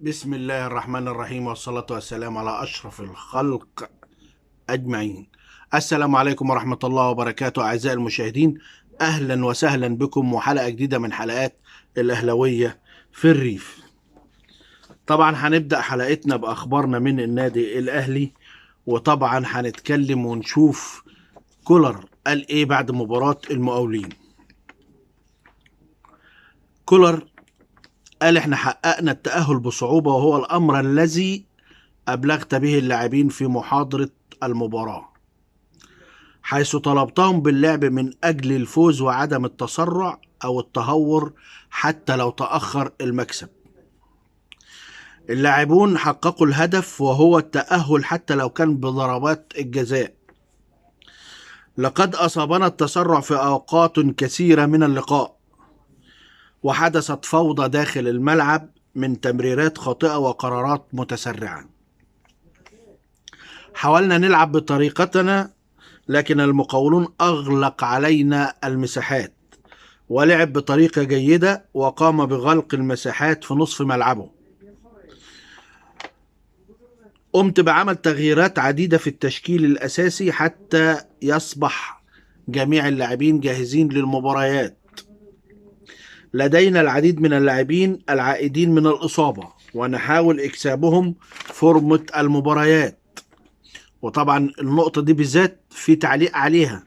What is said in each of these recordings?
بسم الله الرحمن الرحيم، والصلاة والسلام على أشرف الخلق أجمعين. السلام عليكم ورحمة الله وبركاته أعزائي المشاهدين، أهلا وسهلا بكم وحلقة جديدة من حلقات الأهلوية في الريف. طبعا هنبدأ حلقتنا بأخبارنا من النادي الأهلي، وطبعا هنتكلم ونشوف كولر قال إيه بعد مباراة المقاولين. كولر قال احنا حققنا التأهل بصعوبة، وهو الأمر الذي أبلغت به اللاعبين في محاضرة المباراة، حيث طلبتهم باللعب من أجل الفوز وعدم التسرع أو التهور حتى لو تأخر المكسب. اللاعبون حققوا الهدف وهو التأهل حتى لو كان بضربات الجزاء. لقد أصابنا التسرع في أوقات كثيرة من اللقاء، وحدثت فوضى داخل الملعب من تمريرات خاطئة وقرارات متسرعة. حاولنا نلعب بطريقتنا، لكن المقاولون أغلق علينا المساحات، ولعب بطريقة جيدة وقام بغلق المساحات في نصف ملعبه. قمت بعمل تغييرات عديدة في التشكيل الأساسي حتى يصبح جميع اللاعبين جاهزين للمباريات. لدينا العديد من اللاعبين العائدين من الإصابة، ونحاول إكسابهم فورمة المباريات. وطبعا النقطة دي بالذات في تعليق عليها.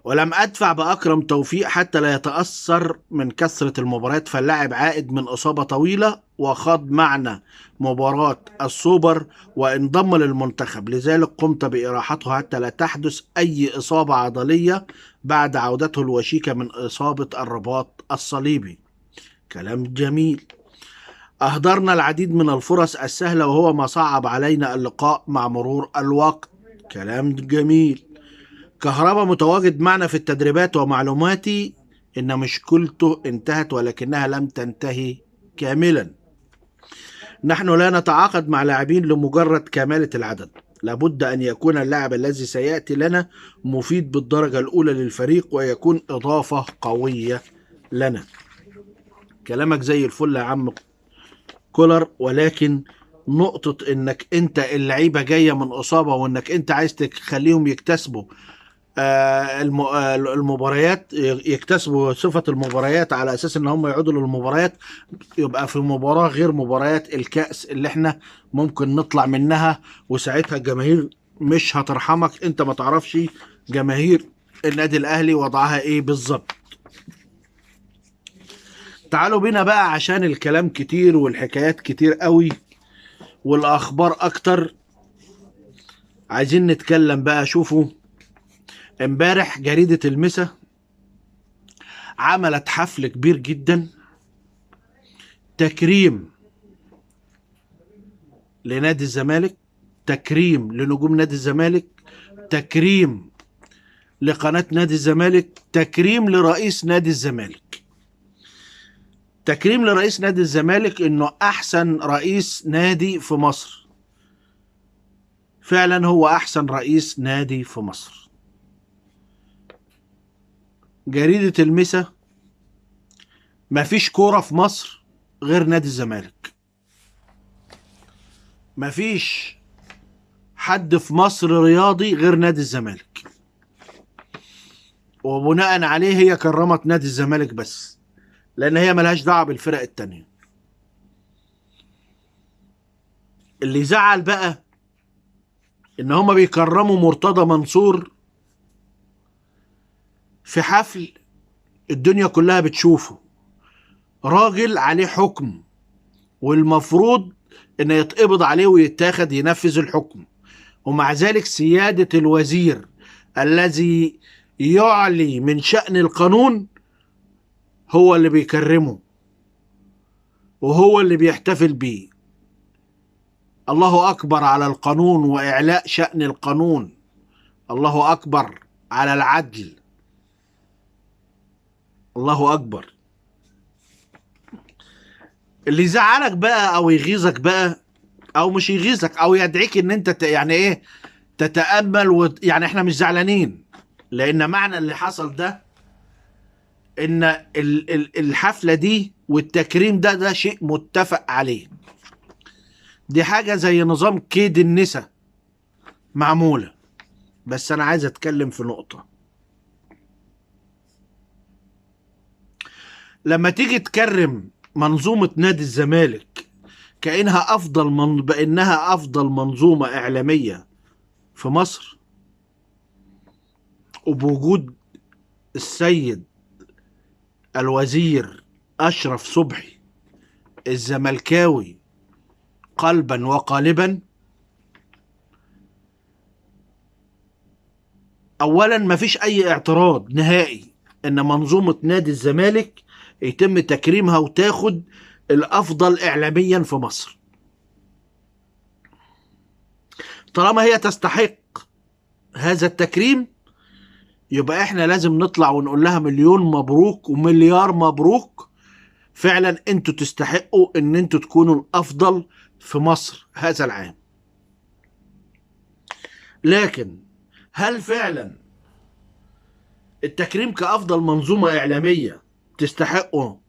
ولم أدفع بأكرم توفيق حتى لا يتأثر من كثرة المباريات، فاللاعب عائد من إصابة طويلة وخاض معنا مباراة السوبر وانضم للمنتخب، لذلك قمت بإراحته حتى لا تحدث أي إصابة عضلية بعد عودته الوشيكة من إصابة الرباط الصليبي. كلام جميل. أهدرنا العديد من الفرص السهلة، وهو ما صعب علينا اللقاء مع مرور الوقت. كلام جميل. كهربا متواجد معنا في التدريبات، ومعلوماتي إن مشكلته انتهت ولكنها لم تنتهي كاملا. نحن لا نتعاقد مع لاعبين لمجرد كمالة العدد، لابد أن يكون اللاعب الذي سيأتي لنا مفيد بالدرجة الأولى للفريق ويكون إضافة قوية لنا. كلامك زي الفل يا عم كولر، ولكن نقطة انك انت اللعيبة جاية من اصابة، وانك انت عايز تخليهم يكتسبوا المباريات، يكتسبوا صفة المباريات على اساس ان هم يعودوا للمباريات، يبقى في مباراة غير مباريات الكأس اللي احنا ممكن نطلع منها، وساعتها الجماهير مش هترحمك. انت ما تعرفش جماهير النادي الاهلي وضعها ايه بالظبط. تعالوا بينا بقى عشان الكلام كتير والحكايات كتير قوي والاخبار اكتر. عايزين نتكلم بقى. شوفوا، امبارح جريدة المسا عملت حفل كبير جدا، تكريم لنادي الزمالك، تكريم لنجوم نادي الزمالك، تكريم لقناة نادي الزمالك، تكريم لرئيس نادي الزمالك. تكريم لرئيس نادي الزمالك انه احسن رئيس نادي في مصر. فعلا هو احسن رئيس نادي في مصر. جريدة المسا، مفيش كورة في مصر غير نادي الزمالك. مفيش حد في مصر رياضي غير نادي الزمالك، وبناء عليه هي كرمت نادي الزمالك بس، لان هي ملهاش دعوه بالفرق التانية. اللي زعل بقى ان هما بيكرموا مرتضى منصور في حفل الدنيا كلها بتشوفه، راجل عليه حكم والمفروض ان يتقبض عليه ويتاخد ينفذ الحكم، ومع ذلك سيادة الوزير الذي يعلي من شأن القانون هو اللي بيكرمه وهو اللي بيحتفل بيه. الله أكبر على القانون وإعلاء شأن القانون. الله أكبر على العدل. الله أكبر. اللي يزعلك بقى أو يغيظك بقى، أو مش يغيظك، أو يدعيك إن أنت يعني إيه تتأمل يعني إحنا مش زعلانين، لأن معنى اللي حصل ده ان الحفلة دي والتكريم ده شيء متفق عليه. دي حاجة زي نظام كيد النساء معمولة. بس انا عايز اتكلم في نقطة. لما تيجي تكرم منظومة نادي الزمالك بأنها أفضل منظومة إعلامية في مصر، وبوجود السيد الوزير أشرف صبحي الزملكاوي قلبا وقالبا، أولا مفيش أي اعتراض نهائي إن منظومة نادي الزمالك يتم تكريمها وتاخد الأفضل إعلاميا في مصر. طالما هي تستحق هذا التكريم، يبقى احنا لازم نطلع ونقول لها مليون مبروك ومليار مبروك. فعلا انتوا تستحقوا ان انتوا تكونوا الافضل في مصر هذا العام. لكن هل فعلا التكريم كأفضل منظومة إعلامية تستحقه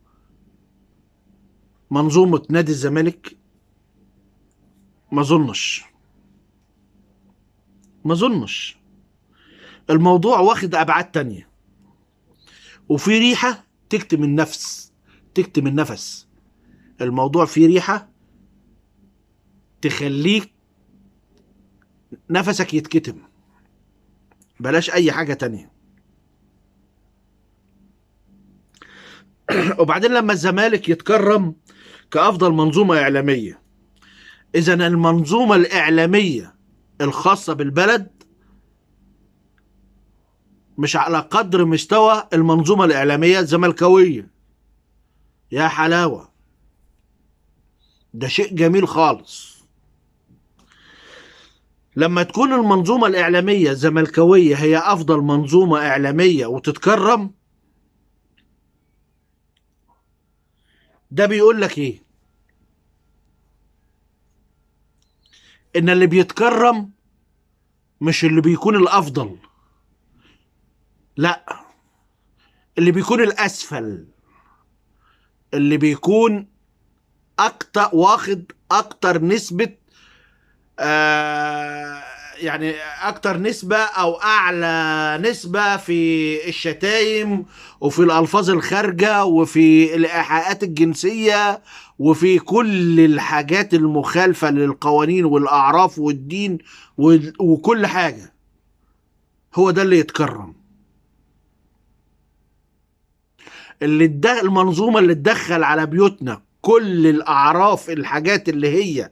منظومة نادي الزمالك؟ ما ظنش. الموضوع واخد أبعاد تانية، وفي ريحة تكتم النفس. الموضوع فيه ريحة تخليك نفسك يتكتم، بلاش أي حاجة تانية. وبعدين لما الزمالك يتكرم كأفضل منظومة إعلامية، إذن المنظومة الإعلامية الخاصة بالبلد مش على قدر مستوى المنظومة الإعلامية الزملكاوية. يا حلاوة، ده شيء جميل خالص. لما تكون المنظومة الإعلامية الزملكاوية هي أفضل منظومة إعلامية وتتكرم، ده بيقول لك إيه؟ إن اللي بيتكرم مش اللي بيكون الأفضل، لا، اللي بيكون الأسفل، اللي بيكون واخد أكتر نسبة، يعني أكتر نسبة أو أعلى نسبة في الشتايم وفي الألفاظ الخارجة وفي الإيحاءات الجنسية وفي كل الحاجات المخالفة للقوانين والأعراف والدين وكل حاجة. هو ده اللي يتكرم. المنظومة اللي تدخل على بيوتنا كل الأعراف، الحاجات اللي هي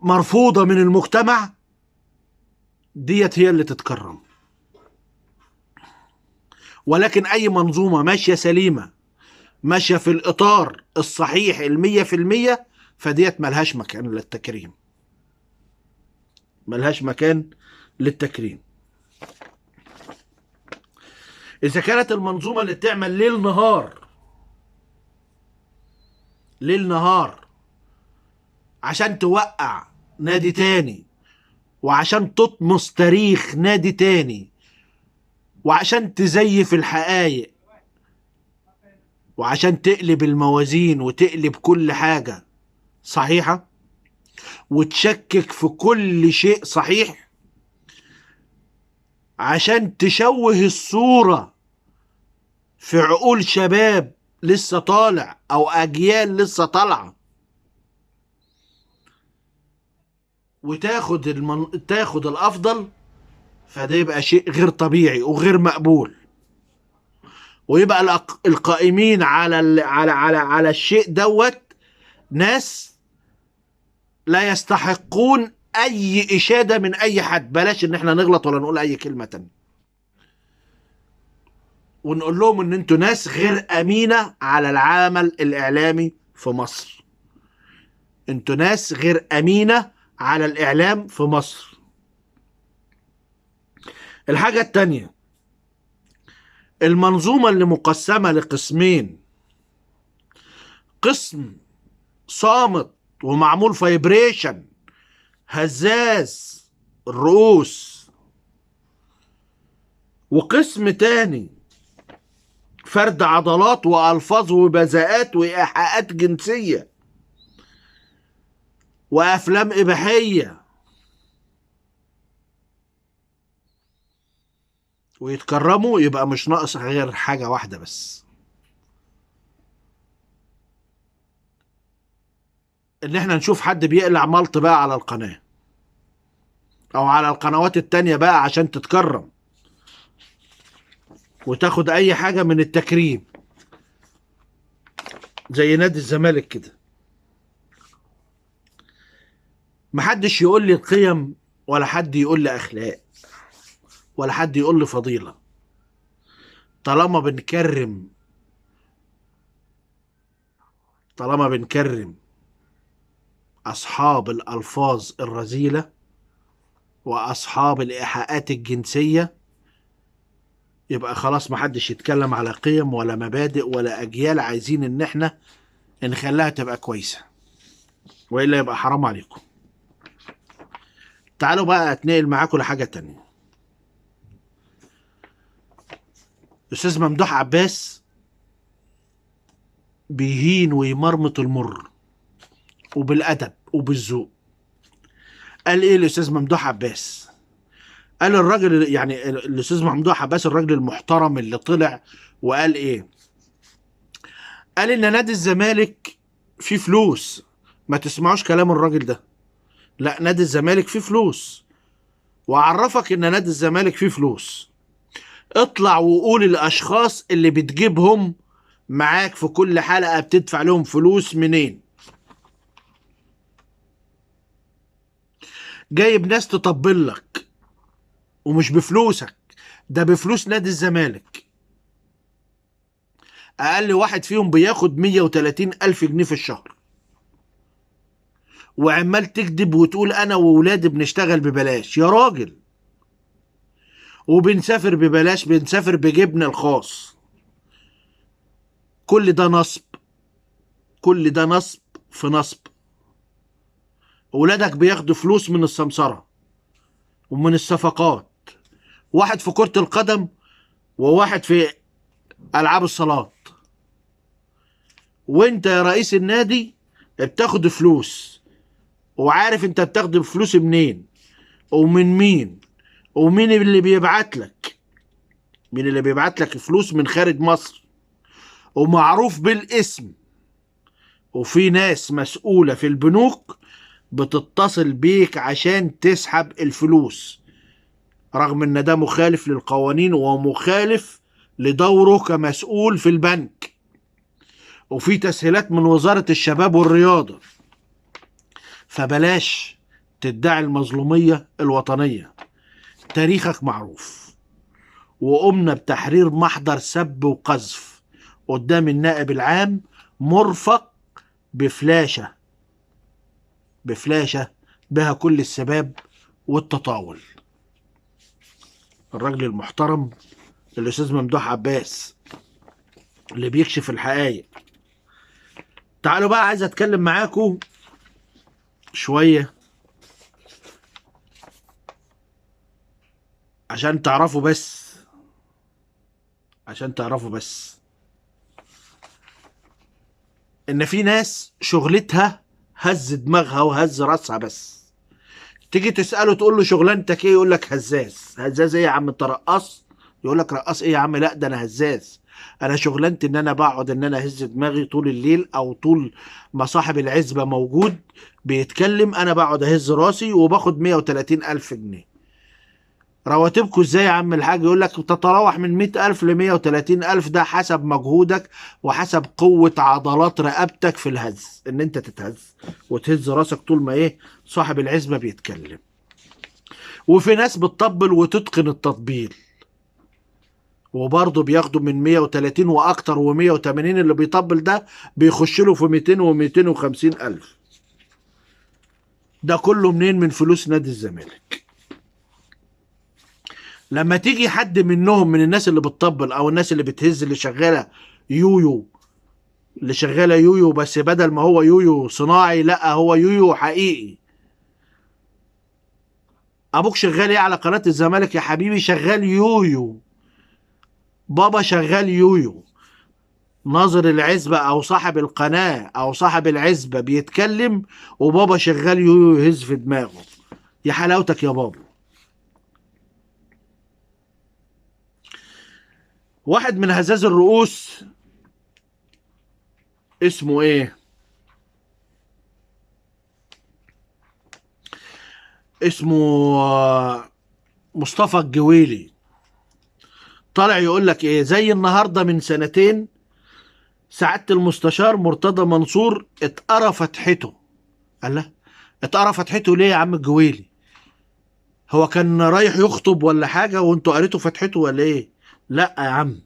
مرفوضة من المجتمع، ديت هي اللي تتكرم. ولكن أي منظومة ماشية سليمة، ماشية في الإطار الصحيح 100%، فديت ملهاش مكان للتكريم. ملهاش مكان للتكريم. إذا كانت المنظومة اللي بتعمل ليل نهار عشان توقع نادي تاني، وعشان تطمس تاريخ نادي تاني، وعشان تزيف الحقائق، وعشان تقلب الموازين وتقلب كل حاجة صحيحة وتشكك في كل شيء صحيح، عشان تشوه الصورة في عقول شباب لسه طالع أو أجيال لسه طالعة، تاخد الأفضل، فده يبقى شيء غير طبيعي وغير مقبول. ويبقى القائمين على الشيء دوت ناس لا يستحقون اي اشاده من اي حد. بلاش ان احنا نغلط ولا نقول اي كلمه تانية، ونقول لهم ان انتوا ناس غير امينه على العمل الاعلامي في مصر. انتوا ناس غير امينه على الاعلام في مصر. الحاجه التانية، المنظومه اللي مقسمه لقسمين، قسم صامت ومعمول فايبريشن هزاز الرؤوس، وقسم تاني فرد عضلات وألفاظ وبذاءات وإيحاءات جنسية وأفلام إباحية، ويتكرموا. يبقى مش ناقص غير حاجة واحدة بس، إن إحنا نشوف حد بيقلع ملط بقى على القناة أو على القنوات التانية بقى عشان تتكرم وتاخد أي حاجة من التكريم، زي نادي الزمالك كده. محدش يقول لي القيم، ولا حد يقول لي أخلاق، ولا حد يقول لي فضيلة. طالما بنكرم أصحاب الألفاظ الرذيلة وأصحاب الإيحاءات الجنسية، يبقى خلاص محدش يتكلم على قيم ولا مبادئ ولا أجيال عايزين إن احنا نخليها تبقى كويسة، وإلا يبقى حرام عليكم. تعالوا بقى أتنقل معاكم لحاجة تانية. أستاذ ممدوح عباس بيهين ويمرمط المر وبالأدب وبالذوق. قال إيه الأستاذ ممدوح عباس؟ قال الراجل، يعني الأستاذ ممدوح عباس الراجل المحترم اللي طلع وقال إيه؟ قال إن نادي الزمالك فيه فلوس. ما تسمعوش كلام الراجل ده، لا، نادي الزمالك فيه فلوس. وأعرفك إن نادي الزمالك فيه فلوس. اطلع وقول الأشخاص اللي بتجيبهم معاك في كل حلقة بتدفع لهم فلوس منين. جايب ناس تطبل لك ومش بفلوسك، ده بفلوس نادي الزمالك. أقل واحد فيهم بياخد 130 ألف جنيه في الشهر، وعمال تكذب وتقول أنا وولادي بنشتغل ببلاش. يا راجل، وبنسافر ببلاش، بنسافر بجبنا الخاص. كل ده نصب، كل ده نصب في نصب. ولادك بياخدوا فلوس من السمسرة ومن الصفقات، واحد في كرة القدم وواحد في ألعاب الصالات. وانت يا رئيس النادي بتاخد فلوس، وعارف انت بتاخد فلوس منين ومن مين، ومين اللي بيبعت لك، مين اللي بيبعت لك فلوس من خارج مصر، ومعروف بالاسم. وفي ناس مسؤولة في البنوك بتتصل بيك عشان تسحب الفلوس، رغم ان ده مخالف للقوانين ومخالف لدوره كمسؤول في البنك. وفي تسهيلات من وزارة الشباب والرياضة. فبلاش تدعي المظلومية الوطنية. تاريخك معروف. وقمنا بتحرير محضر سب وقذف قدام النائب العام، مرفق بفلاشة بها كل السباب والتطاول. الراجل المحترم الأستاذ ممدوح عباس اللي بيكشف الحقائق. تعالوا بقى، عايز أتكلم معاكم شوية عشان تعرفوا بس إن في ناس شغلتها هز دماغها وهز راسها بس. تيجي تسأله تقول له شغلانتك ايه، يقول لك هزاز. هزاز ايه يا عم، انت رقاص؟ يقول لك رقاص ايه يا عم، لا ده انا هزاز. انا شغلانتي ان انا بقعد ان انا اهز دماغي طول الليل، او طول ما صاحب العزبة موجود بيتكلم انا بقعد اهز راسي وباخد 130 الف جنيه. رواتبكم ازاي يا عم الحاج؟ يقول لك تتراوح من 100 الف ل 130 الف، ده حسب مجهودك وحسب قوة عضلات رقبتك في الهز، ان انت تتهز وتهز راسك طول ما ايه صاحب العزبة بيتكلم. وفي ناس بتطبل وتتقن التطبيل وبرضه بياخدوا من 130 واكتر، و180 اللي بيطبل ده بيخش له في 200 و250 الف. ده كله منين؟ من فلوس نادي الزمالك. لما تيجي حد منهم، من الناس اللي بتطبل او الناس اللي بتهز، اللي شغاله يويو، بس بدل ما هو يويو صناعي، لا هو يويو حقيقي. ابوك شغال ايه على قناة الزمالك يا حبيبي؟ شغال يويو، بابا شغال يويو، ناظر العزبة او صاحب القناة او صاحب العزبة بيتكلم وبابا شغال يويو يهز في دماغه. يا حلاوتك يا بابا. واحد من هزاز الرؤوس اسمه ايه، اسمه مصطفى الجويلي، طالع يقول لك ايه زي النهارده من سنتين سعادة المستشار مرتضى منصور اتقرا فتحته. قال له اتقرا فتحته ليه يا عم الجويلي؟ هو كان رايح يخطب ولا حاجة وانتوا قريتوا فتحته ولا ايه؟ لا يا عم،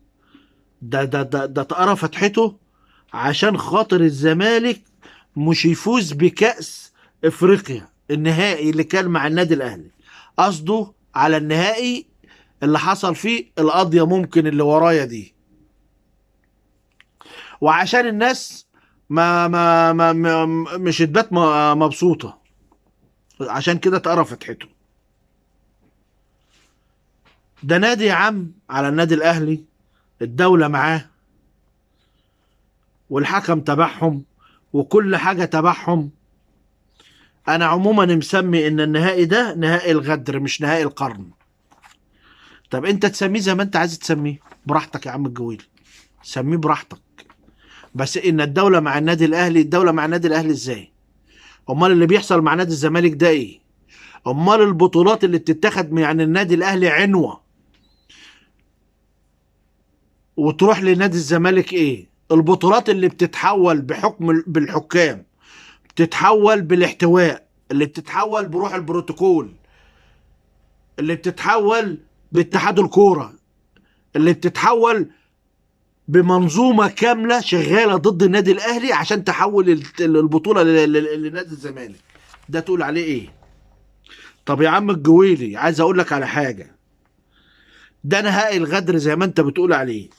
ده اتقرا فتحته عشان خاطر الزمالك مش يفوز بكأس افريقيا النهائي اللي كان مع النادي الاهلي. قصده على النهائي اللي حصل فيه القضية ممكن اللي ورايا دي، وعشان الناس ما مش تبات مبسوطة، عشان كده اتقرا فتحته. ده نادي يا عم على النادي الاهلي، الدولة معاه والحكم تبعهم وكل حاجة تبعهم. انا عموما مسمي ان النهائي ده نهائي الغدر مش نهائي القرن. طب انت تسميه زي ما انت عايز تسميه براحتك يا عم الجويل، سميه براحتك، بس ان الدولة مع النادي الاهلي. الدولة مع النادي الاهلي ازاي؟ امال اللي بيحصل مع نادي الزمالك ده ايه؟ امال البطولات اللي بتتاخد من عن النادي الاهلي عنوة وتروح لنادي الزمالك ايه؟ البطولات اللي بتتحول بحكم بالحكام، بتتحول بالاحتواء، اللي بتتحول بروح البروتوكول، اللي بتتحول باتحاد الكورة، اللي بتتحول بمنظومة كاملة شغالة ضد النادي الأهلي عشان تحول البطولة لنادي الزمالك. ده تقول عليه إيه؟ طب يا عم الجويلي عايز أقول لك على حاجة، ده نهائي الغدر زي ما أنت بتقول عليه.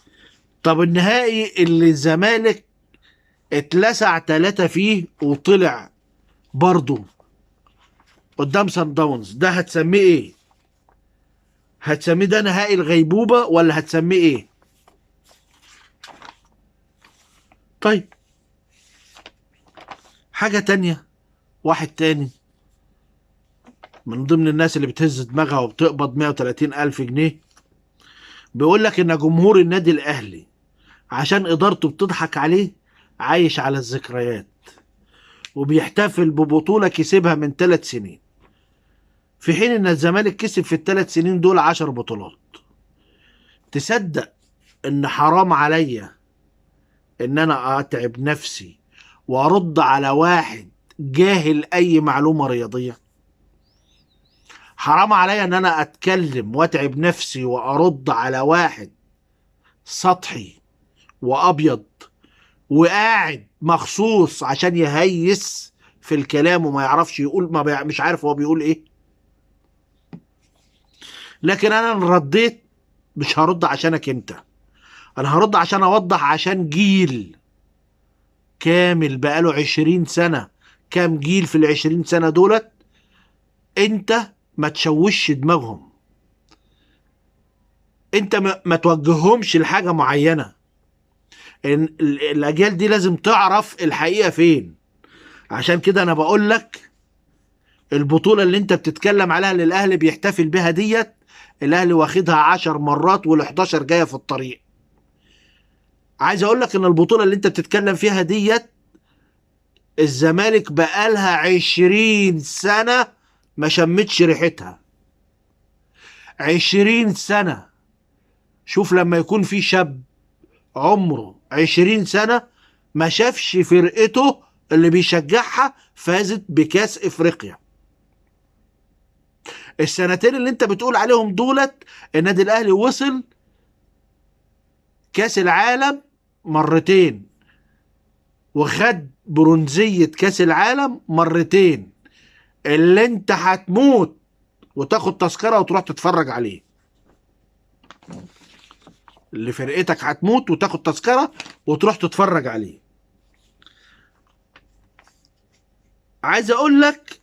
طب النهائي اللي الزمالك اتلسع 3 فيه وطلع برضه قدام سان داونز، ده هتسميه إيه؟ هتسميه ده نهائي الغيبوبة ولا هتسميه إيه؟ طيب حاجة تانية، واحد تاني من ضمن الناس اللي بتهز دماغها وبتقبض 130 ألف جنيه بيقول لك إن جمهور النادي الأهلي عشان إدارته بتضحك عليه عايش على الذكريات وبيحتفل ببطولة كسبها من 3 سنين، في حين إن الزمالك كسب في ال3 سنين دول 10 بطولات. تصدق إن حرام عليا إن أنا أتعب نفسي وأرد على واحد جاهل أي معلومة رياضية؟ حرام عليا ان انا اتكلم واتعب نفسي وارد على واحد سطحي وابيض وقاعد مخصوص عشان يهيس في الكلام وما يعرفش يقول، مش عارف هو بيقول ايه. لكن انا رديت، مش هرد عشانك انت، انا هرد عشان اوضح عشان جيل كامل بقاله 20 سنة. كام جيل في ال20 سنة دولت؟ انت ما تشوش دماغهم، انت ما توجههمش لحاجة معينة. الاجيال دي لازم تعرف الحقيقة فين. عشان كده انا بقول لك البطولة اللي انت بتتكلم عليها اللي الاهلي بيحتفل بها ديت، الاهلي واخدها 10 مرات وال11 جاية في الطريق. عايز اقول لك ان البطولة اللي انت بتتكلم فيها ديت الزمالك بقالها 20 سنة ما شمتش ريحتها. 20 سنة. شوف لما يكون في شاب عمره 20 سنة ما شافش فرقته اللي بيشجعها فازت بكاس افريقيا. السنتين اللي انت بتقول عليهم دولت النادي الاهلي وصل كاس العالم مرتين وخد برونزية كاس العالم مرتين، اللي انت هتموت وتاخد تذكرة وتروح تتفرج عليه. اللي فرقتك هتموت وتاخد تذكرة وتروح تتفرج عليه. عايز اقول لك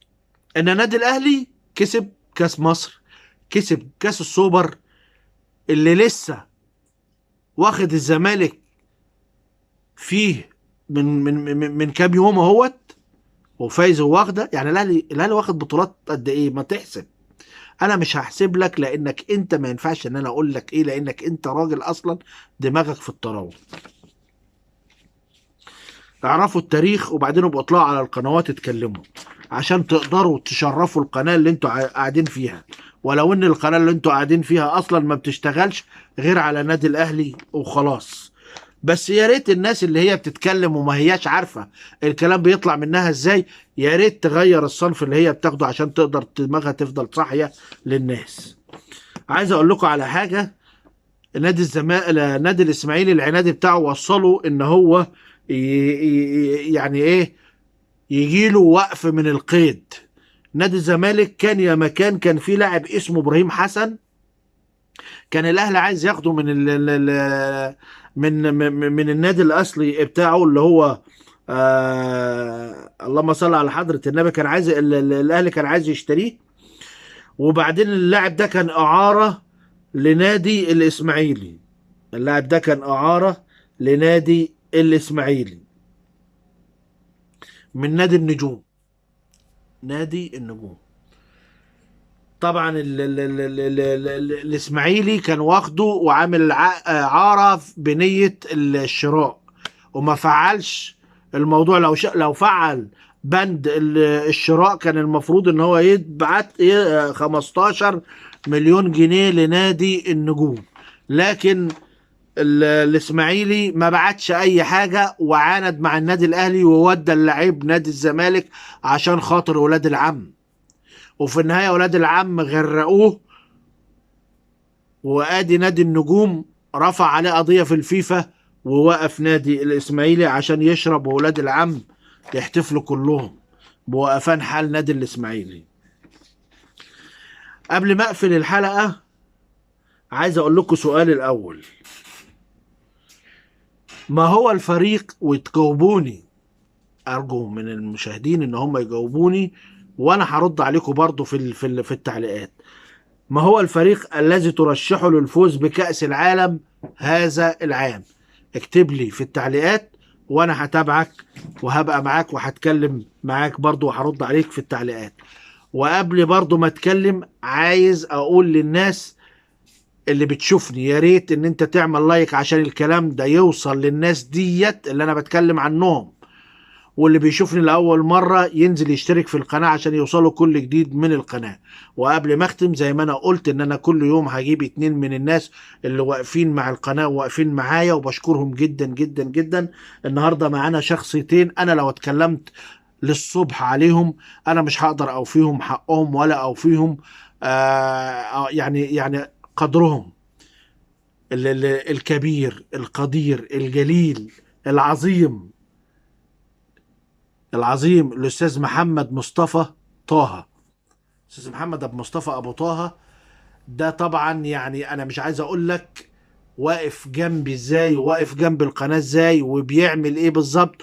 ان النادي الاهلي كسب كاس مصر، كسب كاس السوبر اللي لسه واخد الزمالك فيه من كام يوم اهوت، وفايز واخده. يعني الاهلي واخد بطولات قد ايه؟ ما تحسب. انا مش هحسب لك، لانك انت ما ينفعش ان انا اقول لك ايه، لانك انت راجل اصلا دماغك في الطراوه. اعرفوا التاريخ وبعدين ابقوا اطلعوا على القنوات اتكلموا، عشان تقدروا تشرفوا القناه اللي انتوا قاعدين فيها. ولو ان القناه اللي انتوا قاعدين فيها اصلا ما بتشتغلش غير على نادي الاهلي وخلاص. بس يا ريت الناس اللي هي بتتكلم وما هياش عارفه الكلام بيطلع منها ازاي، يا ريت تغير الصنف اللي هي بتاخده عشان تقدر دماغها تفضل صاحيه للناس. عايز اقول لكم على حاجه. نادي الاسماعيلي العنادي بتاعه وصله ان هو يعني ايه، يجي له وقف من القيد. نادي الزمالك كان يا مكان كان في لاعب اسمه ابراهيم حسن، كان الاهلي عايز ياخده من النادي الاصلي بتاعه اللي هو اللهم صل على حضرة النبي. كان عايز الاهلي كان عايز يشتريه، وبعدين اللاعب ده كان اعارة لنادي الاسماعيلي. اللاعب ده كان اعارة لنادي الاسماعيلي من نادي النجوم. نادي النجوم طبعا الاسماعيلي كان واخده وعامل عارة بنية الشراء، وما فعلش الموضوع. لو فعل بند الشراء كان المفروض ان هو يتبعت 15 مليون جنيه لنادي النجوم. لكن الاسماعيلي ما بعتش اي حاجة، وعاند مع النادي الاهلي وودى اللعيب نادي الزمالك عشان خاطر ولاد العم. وفي النهاية ولاد العم غرقوه، وادي نادي النجوم رفع عليه قضية في الفيفا، ووقف نادي الاسماعيلي عشان يشرب وولاد العم يحتفلوا كلهم بوقفان حال نادي الاسماعيلي. قبل ما اقفل الحلقة عايز اقول لكم سؤال الاول. ما هو الفريق، وتجاوبوني، ارجو من المشاهدين ان هم يجاوبوني وانا هرد عليكم برضو في التعليقات. ما هو الفريق الذي ترشحه للفوز بكأس العالم هذا العام؟ اكتب لي في التعليقات وانا هتابعك وهبقى معاك وهتكلم معاك برضو وهرد عليك في التعليقات. وقبل برضو ما اتكلم عايز اقول للناس اللي بتشوفني، يا ريت ان انت تعمل لايك عشان الكلام ده يوصل للناس ديت اللي انا بتكلم عنهم. واللي بيشوفني لأول مرة ينزل يشترك في القناة عشان يوصله كل جديد من القناة. وقبل ما اختم، زي ما انا قلت ان انا كل يوم هجيب 2 من الناس اللي واقفين مع القناة وواقفين معايا وبشكرهم جدا جدا جدا. النهاردة معانا شخصيتين انا لو اتكلمت للصبح عليهم انا مش هقدر اوفيهم حقهم ولا اوفيهم يعني قدرهم. الكبير القدير الجليل العظيم الاستاذ محمد مصطفى طه. استاذ محمد ابو مصطفى ابو طه ده طبعا يعني انا مش عايز اقول لك واقف جنبي ازاي، وواقف جنب القناه ازاي، وبيعمل ايه بالظبط،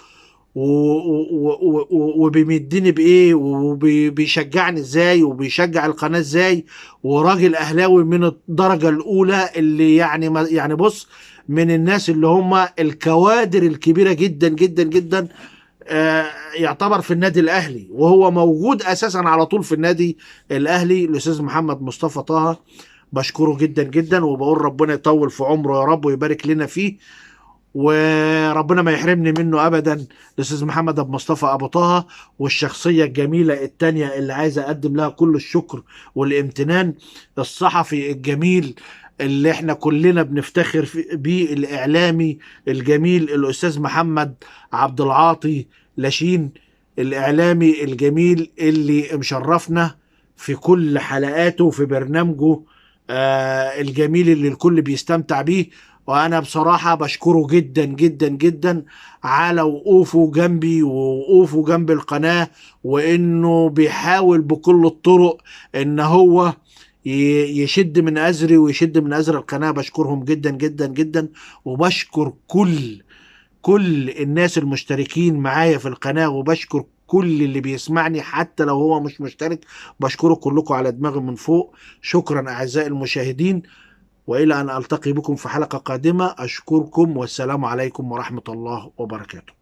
وبيمدني بايه، وبيشجعني ازاي، وبيشجع القناه ازاي. وراجل اهلاوي من الدرجه الاولى، اللي يعني بص، من الناس اللي هم الكوادر الكبيره جدا جدا جدا. يعتبر في النادي الاهلي، وهو موجود اساسا على طول في النادي الاهلي. الاستاذ محمد مصطفى طه بشكره جدا جدا، وبقول ربنا يطول في عمره يا رب ويبارك لنا فيه، وربنا ما يحرمني منه ابدا. الاستاذ محمد ابو مصطفى ابو طه. والشخصيه الجميله التانيه اللي عايز اقدم لها كل الشكر والامتنان، الصحفي الجميل اللي احنا كلنا بنفتخر بيه، الاعلامي الجميل الاستاذ محمد عبد العاطي لاشين. الاعلامي الجميل اللي مشرفنا في كل حلقاته في برنامجه الجميل اللي الكل بيستمتع بيه. وانا بصراحة بشكره جدا جدا جدا على وقوفه جنبي ووقوفه جنب القناة، وانه بيحاول بكل الطرق ان هو يشد من ازري ويشد من ازر القناة. بشكرهم جدا جدا جدا، وبشكر كل الناس المشتركين معايا في القناة، وبشكر كل اللي بيسمعني حتى لو هو مش مشترك. بشكره كلكم على دماغي من فوق. شكرا اعزائي المشاهدين، وإلى أن ألتقي بكم في حلقة قادمة، أشكركم والسلام عليكم ورحمة الله وبركاته.